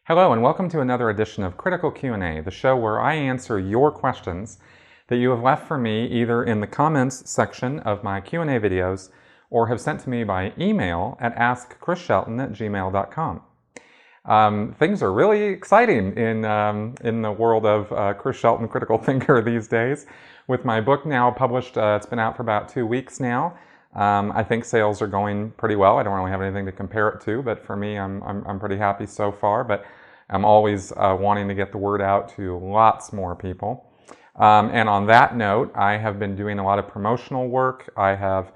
Hello and welcome to another edition of Critical Q&A, the show where I answer your questions that you have left for me either in the comments section of my Q&A videos or have sent to me by email at askchrisshelton@gmail.com. Things are really exciting in the world of Chris Shelton, critical thinker these days. With my book now published, it's been out for about 2 weeks now. I think sales are going pretty well. I don't really have anything to compare it to, but for me, I'm pretty happy so far. But I'm always wanting to get the word out to lots more people. And on that note, I have been doing a lot of promotional work. I have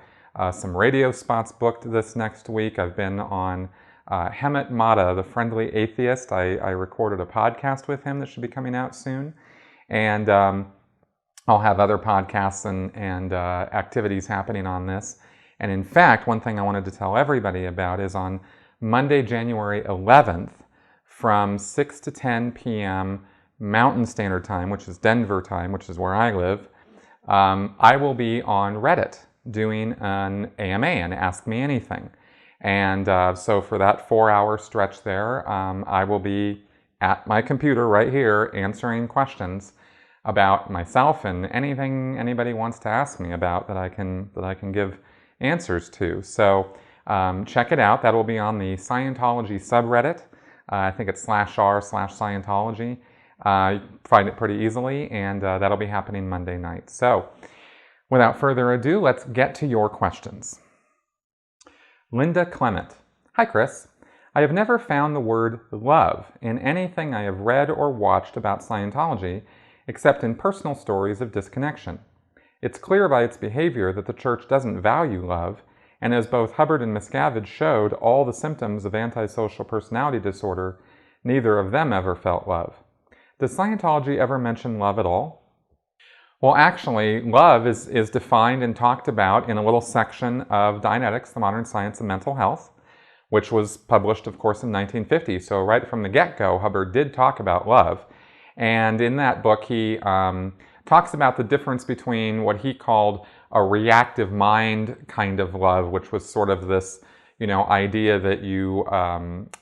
some radio spots booked this next week. I've been on Hemant Mata, the Friendly Atheist. I recorded a podcast with him that should be coming out soon. And I'll have other podcasts and activities happening on this. And in fact, one thing I wanted to tell everybody about is on Monday, January 11th, from 6 to 10 p.m. Mountain Standard Time, which is Denver time, which is where I live, I will be on Reddit doing an AMA, an Ask Me Anything. And so for that 4-hour stretch there, I will be at my computer right here answering questions about myself and anything anybody wants to ask me about that I can give answers to. So check it out. That will be on the Scientology subreddit. I think it's /r/Scientology. You find it pretty easily, and that'll be happening Monday night. So without further ado, let's get to your questions. Linda Clement. Hi, Chris. I have never found the word love in anything I have read or watched about Scientology, except in personal stories of disconnection. It's clear by its behavior that the church doesn't value love, and as both Hubbard and Miscavige showed all the symptoms of antisocial personality disorder, neither of them ever felt love. Does Scientology ever mention love at all? Well, actually, love is defined and talked about in a little section of Dianetics, the Modern Science of Mental Health, which was published, of course, in 1950. So right from the get-go, Hubbard did talk about love. And in that book, he talks about the difference between what he called a reactive mind kind of love, which was sort of this, idea that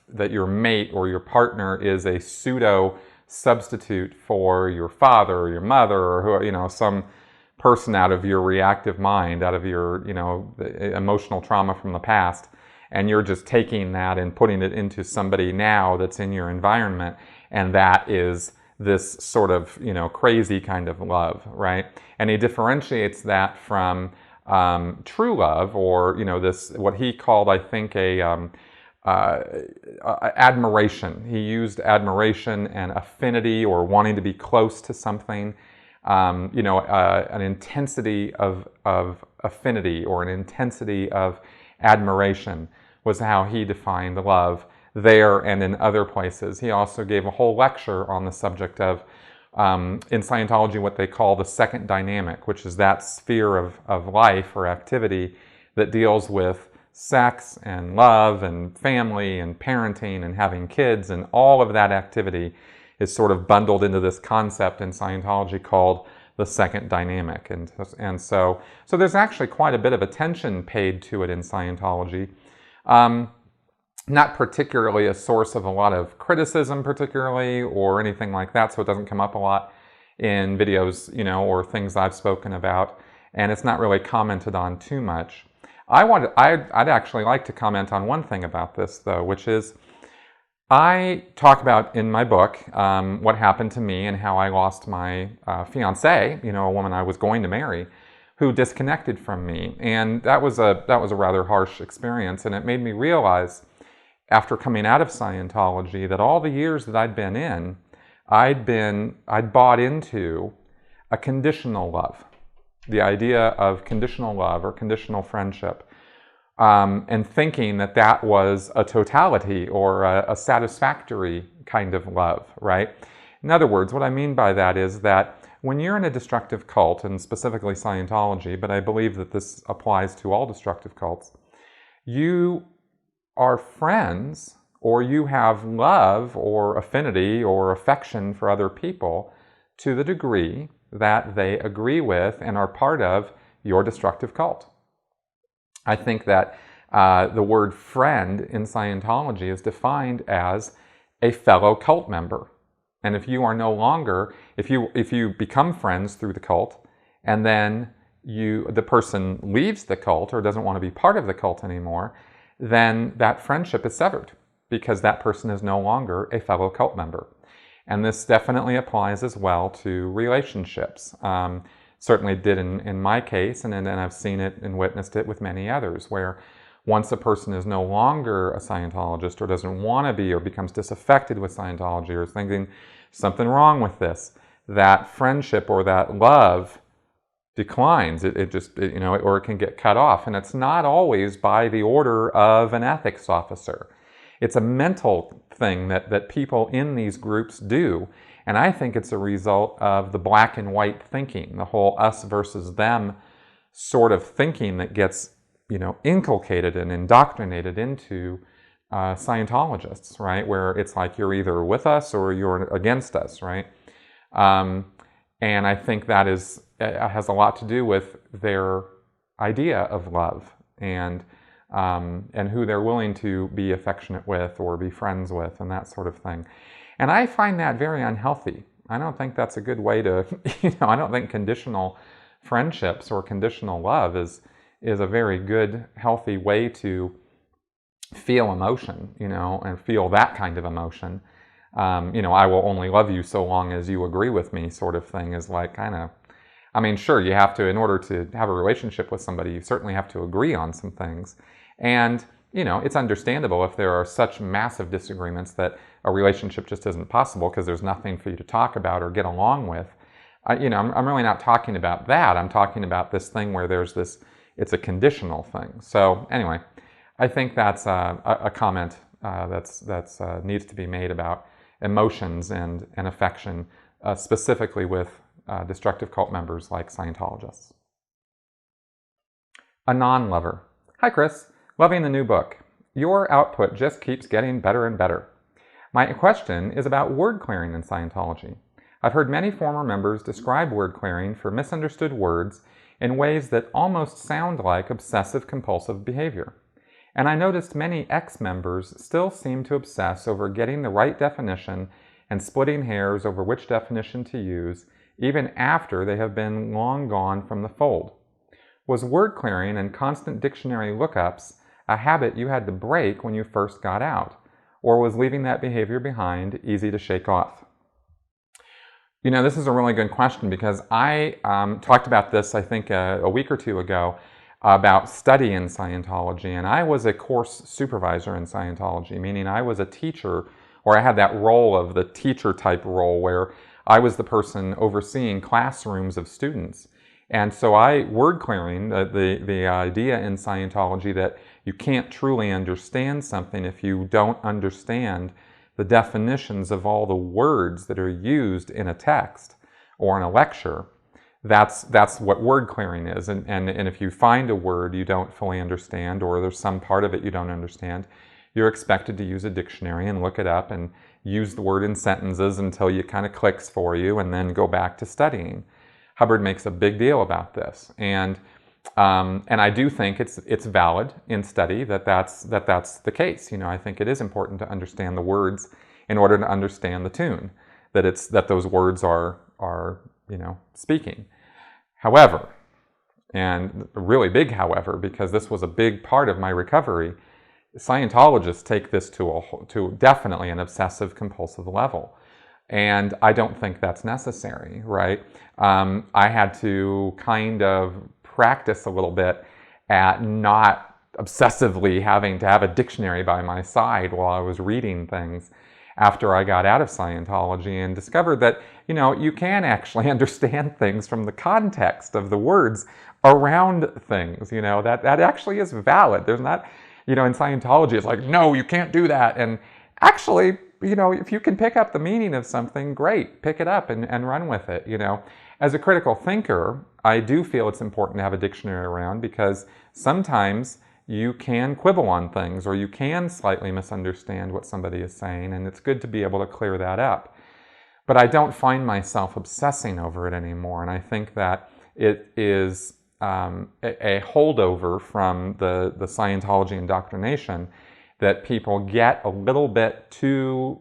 that your mate or your partner is a pseudo substitute for your father or your mother or who, some person out of your reactive mind, out of your, emotional trauma from the past, and you're just taking that and putting it into somebody now that's in your environment, and that is this sort of, crazy kind of love, right? And he differentiates that from true love, or, this, what he called, I think, admiration. He used admiration and affinity, or wanting to be close to something, an intensity of affinity or an intensity of admiration was how he defined love there and in other places. He also gave a whole lecture on the subject of, in Scientology, what they call the second dynamic, which is that sphere of life or activity that deals with sex and love and family and parenting and having kids, and all of that activity is sort of bundled into this concept in Scientology called the second dynamic. And so there's actually quite a bit of attention paid to it in Scientology. Not particularly a source of a lot of criticism particularly or anything like that, so it doesn't come up a lot in videos, or things I've spoken about, and it's not really commented on too much. I'd actually like to comment on one thing about this, though, which is I talk about in my book what happened to me and how I lost my fiancée, a woman I was going to marry, who disconnected from me, and that was a rather harsh experience, and it made me realize, after coming out of Scientology, that all the years that I'd been in, I'd bought into a conditional love, the idea of conditional love or conditional friendship, and thinking that was a totality or a satisfactory kind of love, right? In other words, what I mean by that is that when you're in a destructive cult, and specifically Scientology, but I believe that this applies to all destructive cults, you are friends, or you have love or affinity or affection for other people to the degree that they agree with and are part of your destructive cult. I think that the word friend in Scientology is defined as a fellow cult member. And if you are no longer, if you become friends through the cult, and then the person leaves the cult or doesn't want to be part of the cult anymore, then that friendship is severed because that person is no longer a fellow cult member. And this definitely applies as well to relationships. Certainly did in my case, and I've seen it and witnessed it with many others, where once a person is no longer a Scientologist or doesn't want to be or becomes disaffected with Scientology or is thinking something wrong with this, that friendship or that love declines. It just, or it can get cut off. And it's not always by the order of an ethics officer. It's a mental thing that people in these groups do. And I think it's a result of the black and white thinking, the whole us versus them sort of thinking that gets, inculcated and indoctrinated into Scientologists, right? Where it's like you're either with us or you're against us, right? And I think that has a lot to do with their idea of love and who they're willing to be affectionate with or be friends with and that sort of thing. And I find that very unhealthy. I don't think that's a good way to, I don't think conditional friendships or conditional love is a very good, healthy way to feel emotion, and feel that kind of emotion. I will only love you so long as you agree with me sort of thing is like kind of, sure, you have to, in order to have a relationship with somebody, you certainly have to agree on some things. And, it's understandable if there are such massive disagreements that a relationship just isn't possible because there's nothing for you to talk about or get along with. I'm really not talking about that. I'm talking about this thing where there's this, it's a conditional thing. So anyway, I think that's a comment that's needs to be made about emotions and affection, specifically with destructive cult members like Scientologists. A non-lover. Hi, Chris. Loving the new book. Your output just keeps getting better and better. My question is about word clearing in Scientology. I've heard many former members describe word clearing for misunderstood words in ways that almost sound like obsessive-compulsive behavior. And I noticed many ex-members still seem to obsess over getting the right definition and splitting hairs over which definition to use, even after they have been long gone from the fold. Was word clearing and constant dictionary lookups a habit you had to break when you first got out? Or was leaving that behavior behind easy to shake off? This is a really good question because I talked about this, I think, a week or two ago about study in Scientology. And I was a course supervisor in Scientology, meaning I was a teacher, or I had that role of the teacher type role where I was the person overseeing classrooms of students. And so word clearing, the idea in Scientology that you can't truly understand something if you don't understand the definitions of all the words that are used in a text or in a lecture. That's what word clearing is. And if you find a word you don't fully understand, or there's some part of it you don't understand, you're expected to use a dictionary and look it up and use the word in sentences until it kind of clicks for you, and then go back to studying. Hubbard makes a big deal about this, and I do think it's valid in study that's the case. I think it is important to understand the words in order to understand the tune that those words are speaking. However, and a really big however, because this was a big part of my recovery, Scientologists take this to definitely an obsessive compulsive level. And I don't think that's necessary, right? I had to kind of practice a little bit at not obsessively having to have a dictionary by my side while I was reading things after I got out of Scientology, and discovered that, you can actually understand things from the context of the words around things, that actually is valid. There's not, in Scientology, it's like, no, you can't do that. And actually, if you can pick up the meaning of something, great, pick it up and run with it, As a critical thinker, I do feel it's important to have a dictionary around, because sometimes you can quibble on things, or you can slightly misunderstand what somebody is saying, and it's good to be able to clear that up. But I don't find myself obsessing over it anymore, and I think that it is a holdover from the Scientology indoctrination that people get a little bit too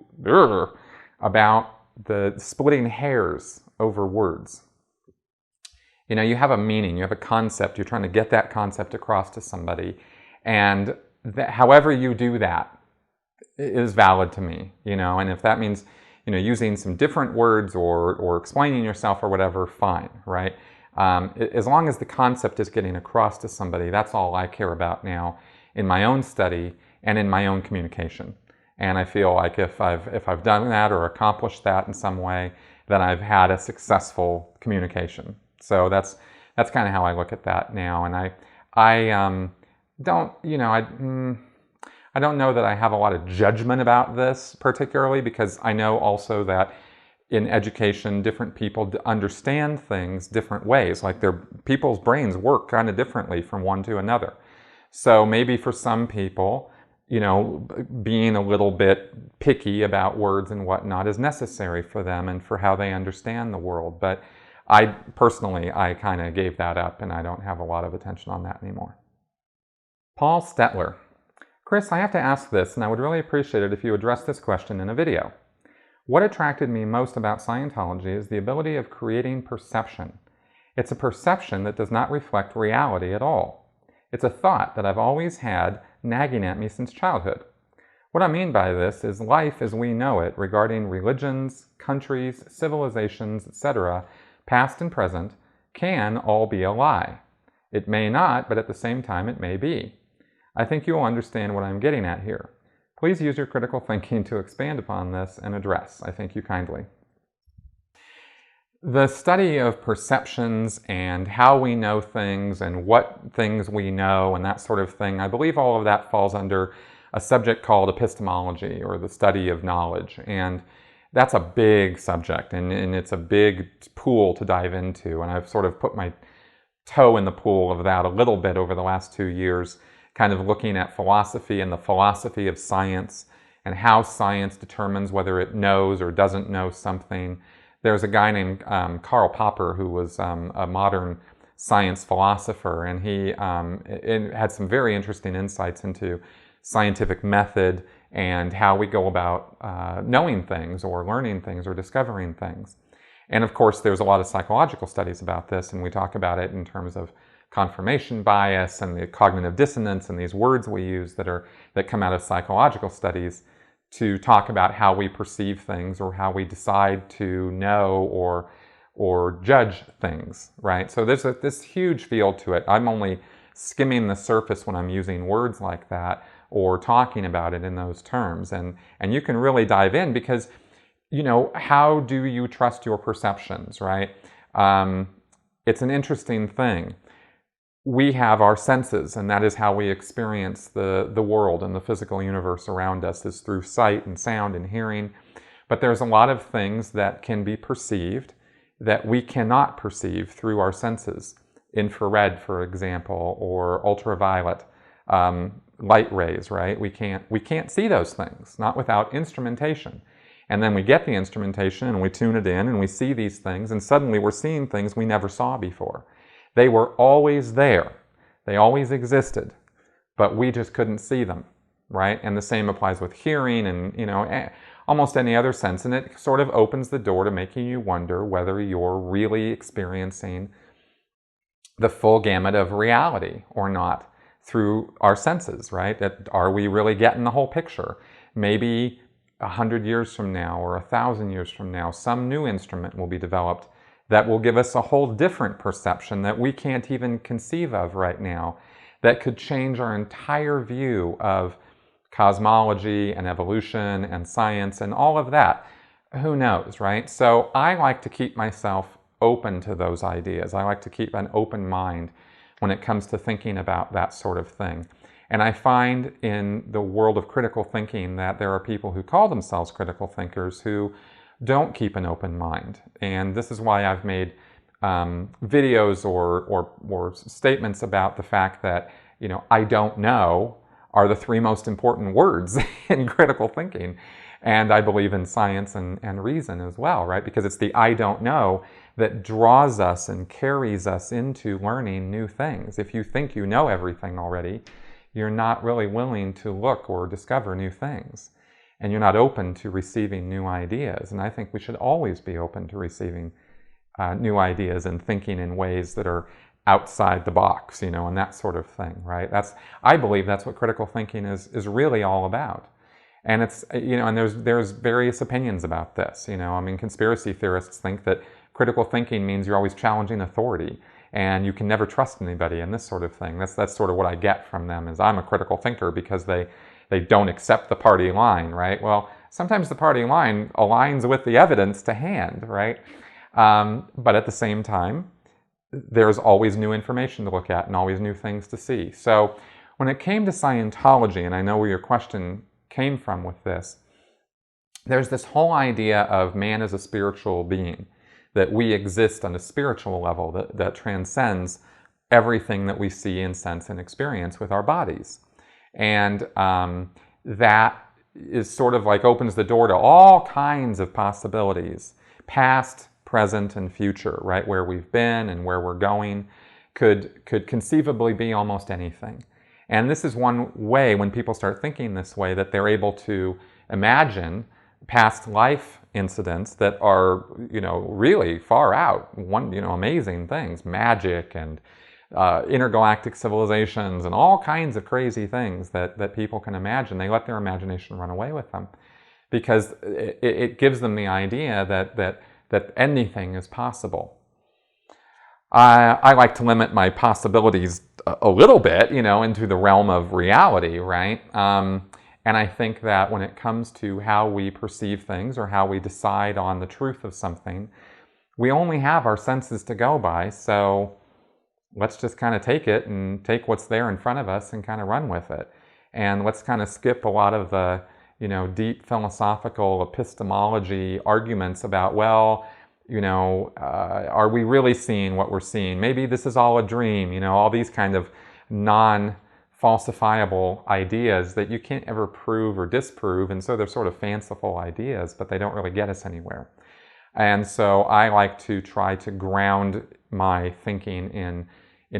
about the splitting hairs over words. You know, you have a meaning, you have a concept, you're trying to get that concept across to somebody, and however you do that is valid to me, you know, and if that means, you know, using some different words or explaining yourself or whatever, fine, right? As long as the concept is getting across to somebody, that's all I care about now in my own study and in my own communication. And I feel like if I've done that or accomplished that in some way, then I've had a successful communication. So that's kind of how I look at that now. And I don't, you know, I don't know that I have a lot of judgment about this particularly, because I know also that in education, different people understand things different ways. Like people's brains work kind of differently from one to another. So maybe for some people, you know, being a little bit picky about words and whatnot is necessary for them and for how they understand the world. But I personally kind of gave that up, and I don't have a lot of attention on that anymore. Paul Stetler. Chris, I have to ask this, and I would really appreciate it if you address this question in a video. What attracted me most about Scientology is the ability of creating perception. It's a perception that does not reflect reality at all. It's a thought that I've always had nagging at me since childhood. What I mean by this is life as we know it regarding religions, countries, civilizations, etc., past and present, can all be a lie. It may not, but at the same time it may be. I think you will understand what I'm getting at here. Please use your critical thinking to expand upon this and address. I thank you kindly. The study of perceptions and how we know things and what things we know and that sort of thing, I believe all of that falls under a subject called epistemology, or the study of knowledge. And that's a big subject, and it's a big pool to dive into. And I've sort of put my toe in the pool of that a little bit over the last 2 years, kind of looking at philosophy and the philosophy of science and how science determines whether it knows or doesn't know something. There's a guy named Karl Popper who was a modern science philosopher, and he had some very interesting insights into scientific method and how we go about knowing things or learning things or discovering things. And of course, there's a lot of psychological studies about this, and we talk about it in terms of confirmation bias and the cognitive dissonance and these words we use that come out of psychological studies to talk about how we perceive things or how we decide to know or judge things, right? So there's this huge field to it. I'm only skimming the surface when I'm using words like that or talking about it in those terms. And you can really dive in because, you know, how do you trust your perceptions, right? It's an interesting thing. We have our senses, and that is how we experience the world and the physical universe around us, is through sight and sound and hearing. But there's a lot of things that can be perceived that we cannot perceive through our senses. Infrared, for example, or ultraviolet light rays, right? We can't see those things, not without instrumentation. And then we get the instrumentation and we tune it in and we see these things, and suddenly we're seeing things we never saw before. They were always there. They always existed, but we just couldn't see them, right? And the same applies with hearing and, you know, almost any other sense. And it sort of opens the door to making you wonder whether you're really experiencing the full gamut of reality or not through our senses, right? That are we really getting the whole picture? Maybe 100 years from now or 1,000 years from now, some new instrument will be developed that will give us a whole different perception that we can't even conceive of right now, that could change our entire view of cosmology and evolution and science and all of that. Who knows, right? So I like to keep myself open to those ideas. I like to keep an open mind when it comes to thinking about that sort of thing. And I find in the world of critical thinking that there are people who call themselves critical thinkers who don't keep an open mind. And this is why I've made videos or statements about the fact that, you know, I don't know are the 3 most important words in critical thinking. And I believe in science and reason as well, right? Because it's the I don't know that draws us and carries us into learning new things. If you think you know everything already, you're not really willing to look or discover new things. And you're not open to receiving new ideas. And I think we should always be open to receiving new ideas and thinking in ways that are outside the box, and that sort of thing, right? I believe that's what critical thinking is really all about. And it's, and there's various opinions about this, conspiracy theorists think that critical thinking means you're always challenging authority and you can never trust anybody and this sort of thing. That's sort of what I get from them, is I'm a critical thinker because they don't accept the party line, right? Well, sometimes the party line aligns with the evidence to hand, right? But at the same time, there's always new information to look at and always new things to see. So when it came to Scientology, and I know where your question came from with this, there's this whole idea of man as a spiritual being, that we exist on a spiritual level that transcends everything that we see and sense and experience with our bodies. And that is sort of like opens the door to all kinds of possibilities, past, present, and future, right? Where we've been and where we're going could conceivably be almost anything. And this is one way, when people start thinking this way, that they're able to imagine past life incidents that are, really far out, amazing things, magic and intergalactic civilizations and all kinds of crazy things that people can imagine. They let their imagination run away with them because it gives them the idea that anything is possible. I like to limit my possibilities a little bit, into the realm of reality, right? And I think that when it comes to how we perceive things or how we decide on the truth of something, we only have our senses to go by. So let's just kind of take it and take what's there in front of us and kind of run with it. And let's kind of skip a lot of the, deep philosophical epistemology arguments about, well, are we really seeing what we're seeing? Maybe this is all a dream, all these kind of non-falsifiable ideas that you can't ever prove or disprove. And so they're sort of fanciful ideas, but they don't really get us anywhere. And so I like to try to ground my thinking in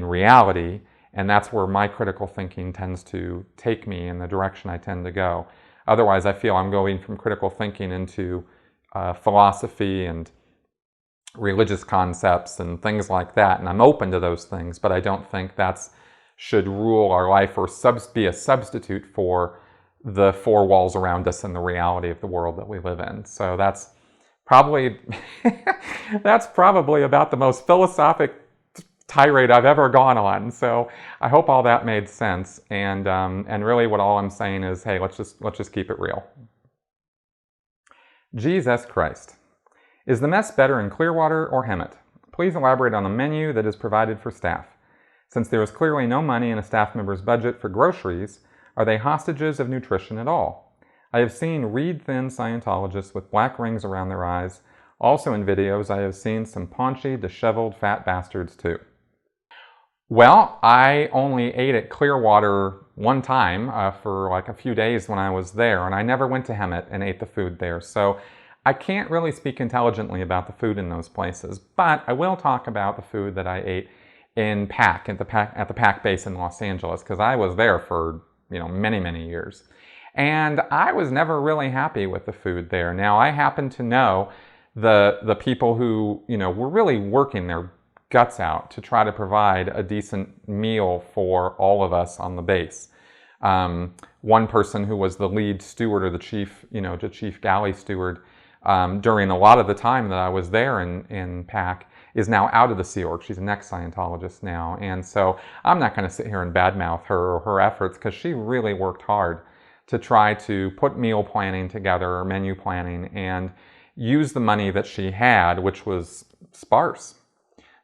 reality, and that's where my critical thinking tends to take me in the direction I tend to go. Otherwise, I feel I'm going from critical thinking into philosophy and religious concepts and things like that, and I'm open to those things, but I don't think that should rule our life or be a substitute for the four walls around us and the reality of the world that we live in. So that's probably about the most philosophic tirade I've ever gone on. So I hope all that made sense. And really, what all I'm saying is, hey, let's just keep it real. Jesus Christ. Is the mess better in Clearwater or Hemet? Please elaborate on the menu that is provided for staff. Since there is clearly no money in a staff member's budget for groceries, are they hostages of nutrition at all? I have seen reed-thin Scientologists with black rings around their eyes. Also in videos, I have seen some paunchy, disheveled, fat bastards too. Well, I only ate at Clearwater one time for like a few days when I was there, and I never went to Hemet and ate the food there. So I can't really speak intelligently about the food in those places, but I will talk about the food that I ate in PAC, at the PAC base in Los Angeles, because I was there for many, many years. And I was never really happy with the food there. Now, I happen to know the people who were really working their guts out to try to provide a decent meal for all of us on the base. One person who was the lead steward, or the chief galley steward, during a lot of the time that I was there in PAC, is now out of the Sea Org. She's an ex-Scientologist now. And so I'm not going to sit here and badmouth her or her efforts, because she really worked hard to try to put meal planning together, or menu planning, and use the money that she had, which was sparse,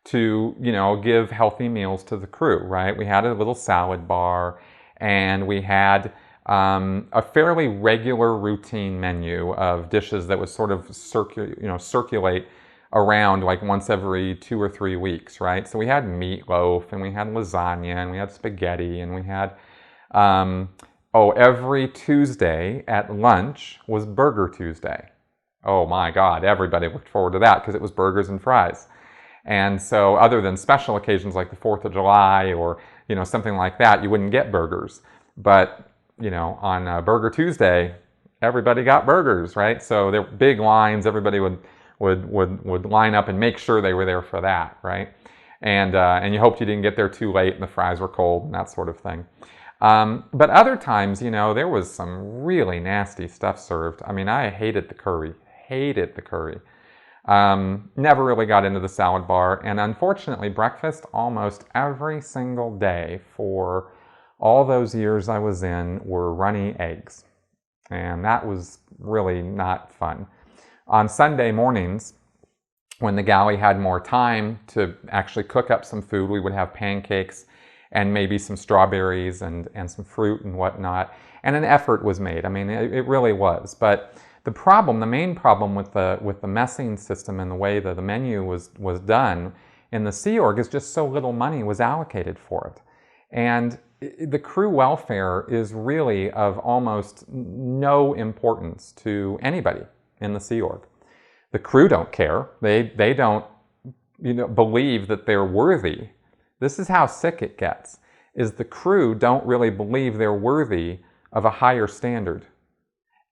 to give healthy meals to the crew, right? We had a little salad bar, and we had a fairly regular routine menu of dishes that would sort of circulate around like once every 2 or 3 weeks, right? So we had meatloaf, and we had lasagna, and we had spaghetti, and we had, every Tuesday at lunch was Burger Tuesday. Oh my God, everybody looked forward to that because it was burgers and fries. And so other than special occasions like the 4th of July or something like that, you wouldn't get burgers. But, you know, on Burger Tuesday, everybody got burgers, right? So there were big lines. Everybody would line up and make sure they were there for that, right? And you hoped you didn't get there too late and the fries were cold and that sort of thing. But other times, you know, there was some really nasty stuff served. I mean, I hated the curry. Never really got into the salad bar. And unfortunately, breakfast almost every single day for all those years I was in were runny eggs. And that was really not fun. On Sunday mornings, when the galley had more time to actually cook up some food, we would have pancakes and maybe some strawberries and some fruit and whatnot. And an effort was made. I mean, it really was. But the main problem with the messing system and the way that the menu was done in the Sea Org is just so little money was allocated for it. And the crew welfare is really of almost no importance to anybody in the Sea Org. The crew don't care. They don't, you know, believe that they're worthy. This is how sick it gets, is the crew don't really believe they're worthy of a higher standard.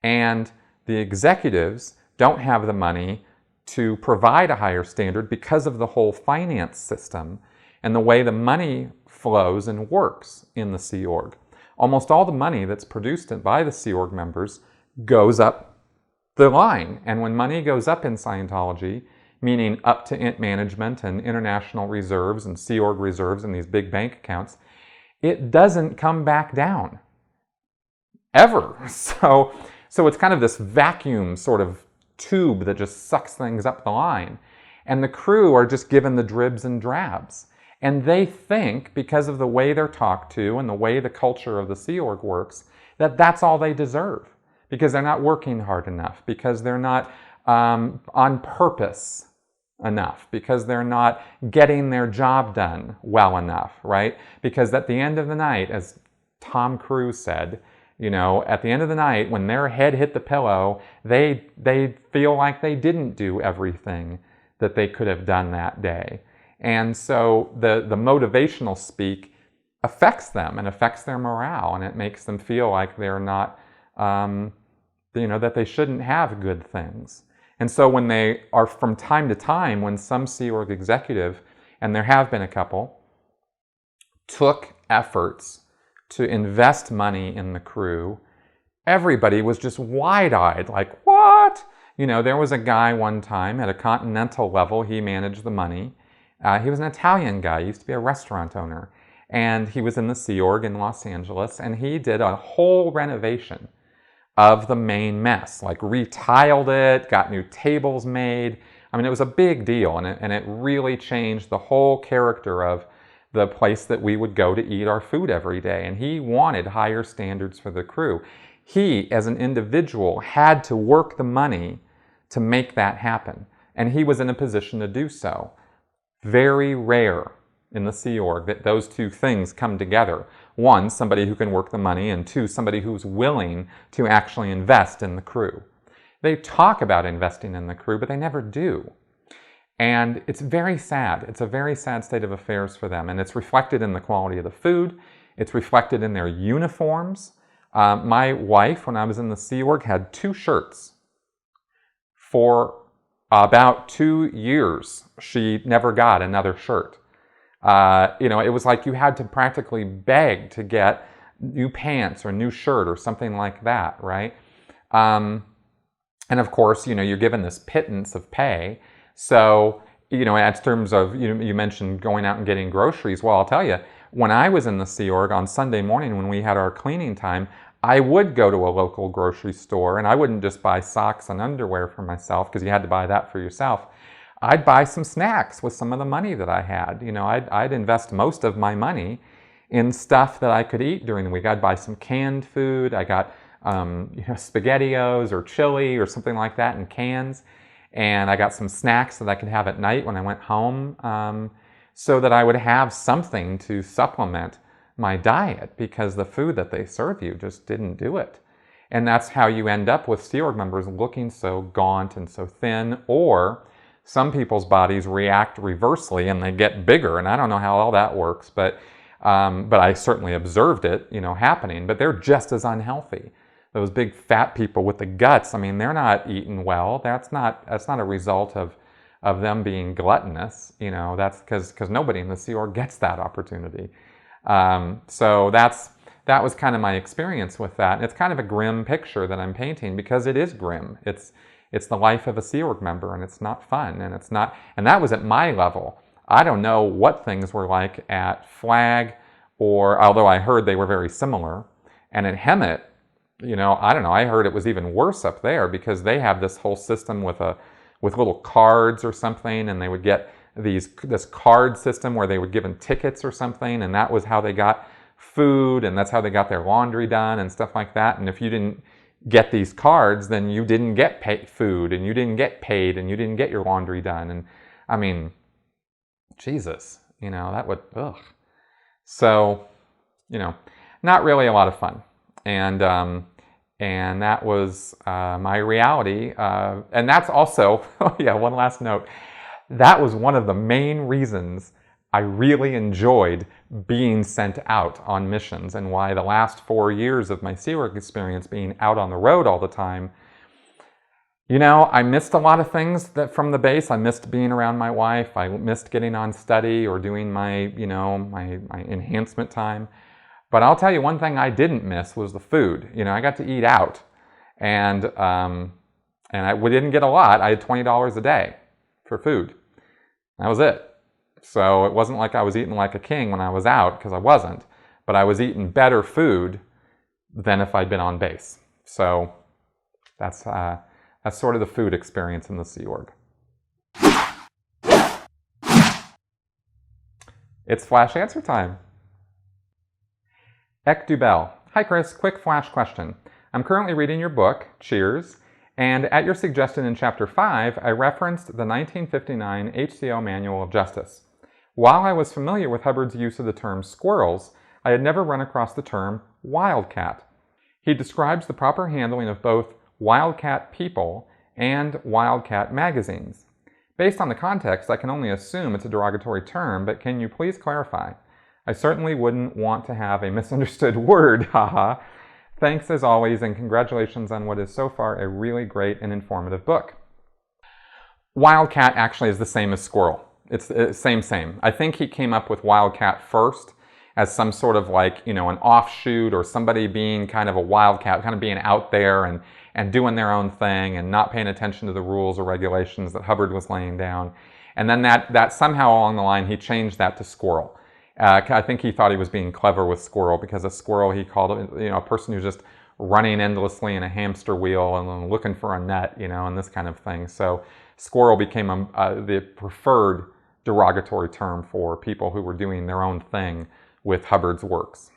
And the executives don't have the money to provide a higher standard because of the whole finance system and the way the money flows and works in the Sea Org. Almost all the money that's produced by the Sea Org members goes up the line. And when money goes up in Scientology, meaning up to management and international reserves and Sea Org reserves and these big bank accounts, it doesn't come back down. Ever. So it's kind of this vacuum sort of tube that just sucks things up the line. And the crew are just given the dribs and drabs. And they think, because of the way they're talked to and the way the culture of the Sea Org works, that that's all they deserve. Because they're not working hard enough. Because they're not on purpose enough. Because they're not getting their job done well enough, right? Because at the end of the night, as Tom Cruise said, you know, at the end of the night, when their head hit the pillow, they feel like they didn't do everything that they could have done that day. And so the motivational speak affects them and affects their morale, and it makes them feel like they're not, you know, that they shouldn't have good things. And so when they are, from time to time, when some Sea Org executive, and there have been a couple, took efforts to invest money in the crew, everybody was just wide-eyed, like, what? You know, there was a guy one time at a continental level, he managed the money. He was an Italian guy, he used to be a restaurant owner. And he was in the Sea Org in Los Angeles, and he did a whole renovation of the main mess, like retiled it, got new tables made. I mean, it was a big deal, and it really changed the whole character of the place that we would go to eat our food every day. And he wanted higher standards for the crew. He, as an individual, had to work the money to make that happen. And he was in a position to do so. Very rare in the Sea Org that those two things come together. One, somebody who can work the money, and two, somebody who's willing to actually invest in the crew. They talk about investing in the crew, but they never do. And it's very sad. It's a very sad state of affairs for them. And it's reflected in the quality of the food. It's reflected in their uniforms. My wife, when I was in the Sea Org, had 2 shirts. For about 2 years, she never got another shirt. You know, it was like you had to practically beg to get new pants or new shirt or something like that, right? And of course, you know, you're given this pittance of pay. So, you know, in terms of, you mentioned going out and getting groceries. Well, I'll tell you, when I was in the Sea Org on Sunday morning when we had our cleaning time, I would go to a local grocery store, and I wouldn't just buy socks and underwear for myself, because you had to buy that for yourself. I'd buy some snacks with some of the money that I had. You know, I'd invest most of my money in stuff that I could eat during the week. I'd buy some canned food. I got, you know, SpaghettiOs or chili or something like that in cans. And I got some snacks that I could have at night when I went home, so that I would have something to supplement my diet, because the food that they serve you just didn't do it. And that's how you end up with Sea Org members looking so gaunt and so thin, or some people's bodies react reversely and they get bigger. And I don't know how all that works, but But I certainly observed it, happening. But they're just as unhealthy. Those big fat people with the guts, I mean, they're not eating well. That's not a result of them being gluttonous. That's because nobody in the Sea Org gets that opportunity. So that was kind of my experience with that. And it's kind of a grim picture that I'm painting because it is grim. It's the life of a Sea Org member, and it's not fun, and it's not. And that was at my level. I don't know what things were like at Flag, or although I heard they were very similar. And at Hemet, I don't know. I heard it was even worse up there because they have this whole system with little cards or something, and they would get this card system where they were given tickets or something, and that was how they got food, and that's how they got their laundry done and stuff like that. And if you didn't get these cards, then you didn't get food, and you didn't get paid, and you didn't get your laundry done. And I mean, Jesus, that would, ugh. So, not really a lot of fun. And that was my reality. And that's also, oh yeah, one last note. That was one of the main reasons I really enjoyed being sent out on missions, and why the last 4 years of my Sea Org experience being out on the road all the time, I missed a lot of things from the base. I missed being around my wife. I missed getting on study or doing my enhancement time. But I'll tell you, one thing I didn't miss was the food. I got to eat out, and we didn't get a lot. I had $20 a day for food. That was it. So it wasn't like I was eating like a king when I was out, because I wasn't. But I was eating better food than if I'd been on base. So that's sort of the food experience in the Sea Org. It's Flash Answer time. Ek Dubel. Hi Chris, quick flash question. I'm currently reading your book, Cheers, and at your suggestion in Chapter 5, I referenced the 1959 HCO Manual of Justice. While I was familiar with Hubbard's use of the term squirrels, I had never run across the term wildcat. He describes the proper handling of both wildcat people and wildcat magazines. Based on the context, I can only assume it's a derogatory term, but can you please clarify? I certainly wouldn't want to have a misunderstood word, haha. Thanks as always, and congratulations on what is so far a really great and informative book. Wildcat actually is the same as squirrel. It's same. I think he came up with wildcat first as some sort of an offshoot, or somebody being kind of a wildcat, kind of being out there and doing their own thing and not paying attention to the rules or regulations that Hubbard was laying down. And then that somehow along the line he changed that to squirrel. I think he thought he was being clever with squirrel, because a squirrel he called it, a person who's just running endlessly in a hamster wheel and looking for a nut, and this kind of thing. So squirrel became the preferred derogatory term for people who were doing their own thing with Hubbard's works.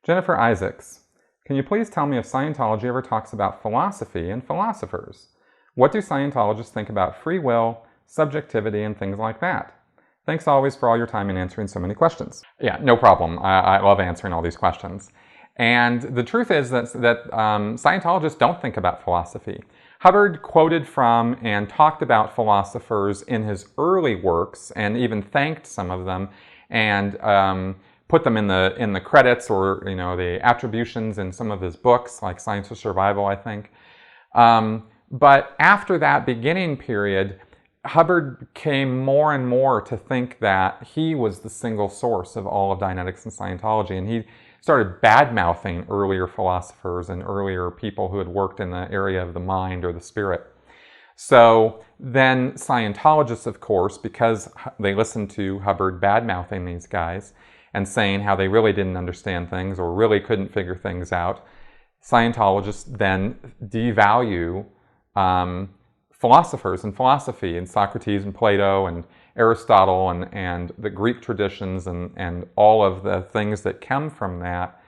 Jennifer Isaacs. Can you please tell me if Scientology ever talks about philosophy and philosophers? What do Scientologists think about free will, subjectivity, and things like that? Thanks always for all your time and answering so many questions. Yeah, no problem. I love answering all these questions. And the truth is that Scientologists don't think about philosophy. Hubbard quoted from and talked about philosophers in his early works, and even thanked some of them, and put them in the credits, or the attributions in some of his books, like Science for Survival, I think. But after that beginning period, Hubbard came more and more to think that he was the single source of all of Dianetics and Scientology, and he started bad-mouthing earlier philosophers and earlier people who had worked in the area of the mind or the spirit. So then Scientologists, of course, because they listened to Hubbard bad-mouthing these guys and saying how they really didn't understand things or really couldn't figure things out, Scientologists then devalue philosophers and philosophy, and Socrates and Plato and Aristotle and the Greek traditions and all of the things that come from that,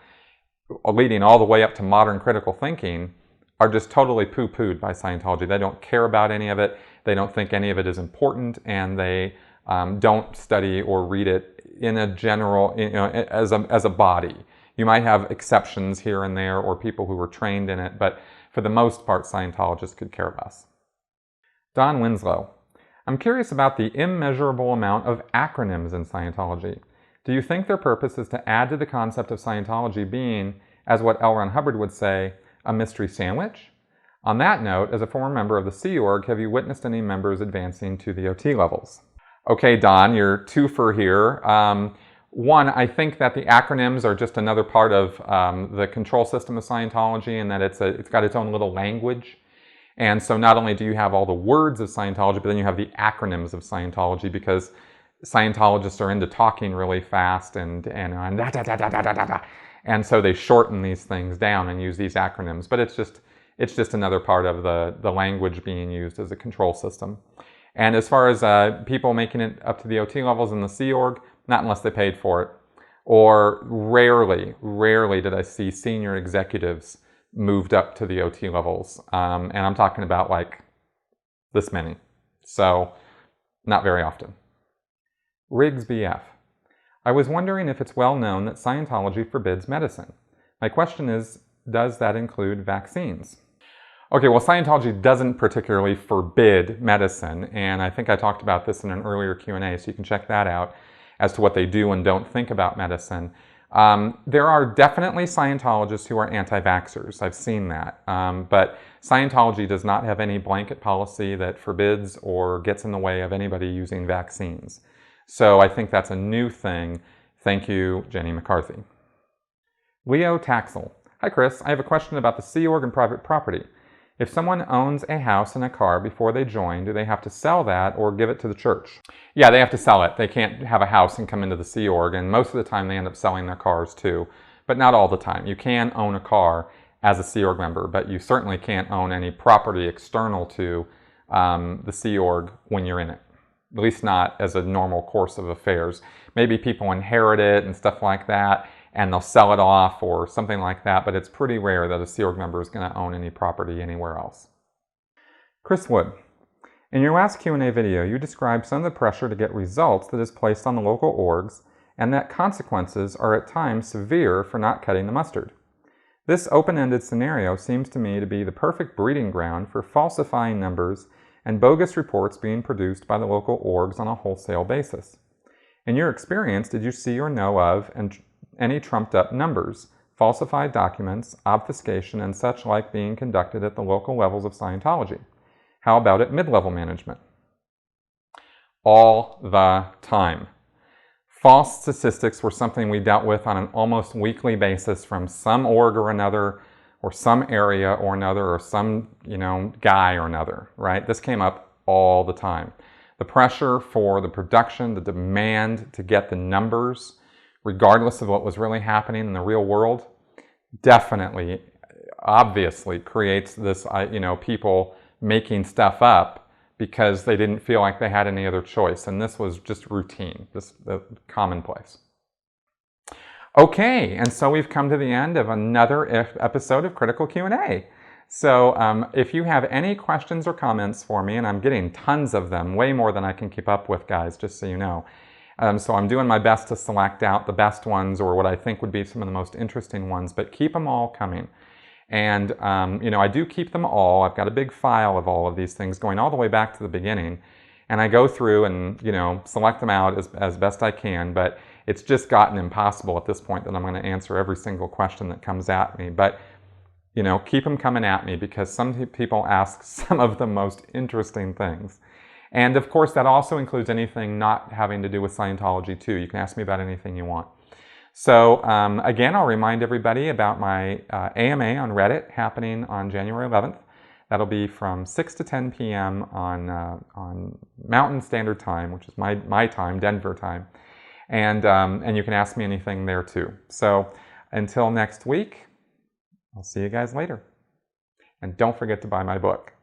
leading all the way up to modern critical thinking, are just totally poo-pooed by Scientology. They don't care about any of it. They don't think any of it is important, and they don't study or read it in a general, as a body. You might have exceptions here and there, or people who were trained in it, but for the most part, Scientologists could care less. Don Winslow. I'm curious about the immeasurable amount of acronyms in Scientology. Do you think their purpose is to add to the concept of Scientology being, as what L. Ron Hubbard would say, a mystery sandwich? On that note, as a former member of the Sea Org, have you witnessed any members advancing to the OT levels? Okay, Don, you're twofer here. One, I think that the acronyms are just another part of the control system of Scientology, and that it's got its own little language. And so not only do you have all the words of Scientology, but then you have the acronyms of Scientology, because Scientologists are into talking really fast and da, da, da, da, da, da, da. And so they shorten these things down and use these acronyms. But it's just another part of the language being used as a control system. And as far as people making it up to the OT levels in the Sea Org, not unless they paid for it. Or rarely did I see senior executives moved up to the OT levels. And I'm talking about like this many. So not very often. Riggs BF. I was wondering if it's well known that Scientology forbids medicine. My question is, does that include vaccines? Okay, well, Scientology doesn't particularly forbid medicine, and I think I talked about this in an earlier Q&A, so you can check that out as to what they do and don't think about medicine. There are definitely Scientologists who are anti-vaxxers. I've seen that. But Scientology does not have any blanket policy that forbids or gets in the way of anybody using vaccines. So I think that's a new thing. Thank you, Jenny McCarthy. Leo Taxel. Hi, Chris. I have a question about the Sea Org and private property. If someone owns a house and a car before they join, do they have to sell that or give it to the church? Yeah, they have to sell it. They can't have a house and come into the Sea Org, and most of the time they end up selling their cars too, but not all the time. You can own a car as a Sea Org member, but you certainly can't own any property external to the Sea Org when you're in it. At least not as a normal course of affairs. Maybe people inherit it and stuff like that, and they'll sell it off or something like that, but it's pretty rare that a Sea Org member is going to own any property anywhere else. Chris Wood. In your last Q&A video, you described some of the pressure to get results that is placed on the local orgs, and that consequences are at times severe for not cutting the mustard. This open-ended scenario seems to me to be the perfect breeding ground for falsifying numbers and bogus reports being produced by the local orgs on a wholesale basis. In your experience, did you see or know of any trumped-up numbers, falsified documents, obfuscation, and such like being conducted at the local levels of Scientology? How about at mid-level management? All the time. False statistics were something we dealt with on an almost weekly basis from some org or another, or some area or another, or some, guy or another, right? This came up all the time. The pressure for the production, the demand to get the numbers, regardless of what was really happening in the real world, definitely, obviously creates this, people making stuff up because they didn't feel like they had any other choice. And this was just routine, just commonplace. Okay, and so we've come to the end of another episode of Critical Q&A. So if you have any questions or comments for me, and I'm getting tons of them, way more than I can keep up with, guys, just so you know. So I'm doing my best to select out the best ones or what I think would be some of the most interesting ones, but keep them all coming. And, I do keep them all. I've got a big file of all of these things going all the way back to the beginning. And I go through and, select them out as best I can, but it's just gotten impossible at this point that I'm going to answer every single question that comes at me. But, keep them coming at me because some people ask some of the most interesting things. And of course, that also includes anything not having to do with Scientology too. You can ask me about anything you want. So again, I'll remind everybody about my AMA on Reddit happening on January 11th. That'll be from 6 to 10 p.m. on Mountain Standard Time, which is my time, Denver time. And you can ask me anything there too. So until next week, I'll see you guys later. And don't forget to buy my book.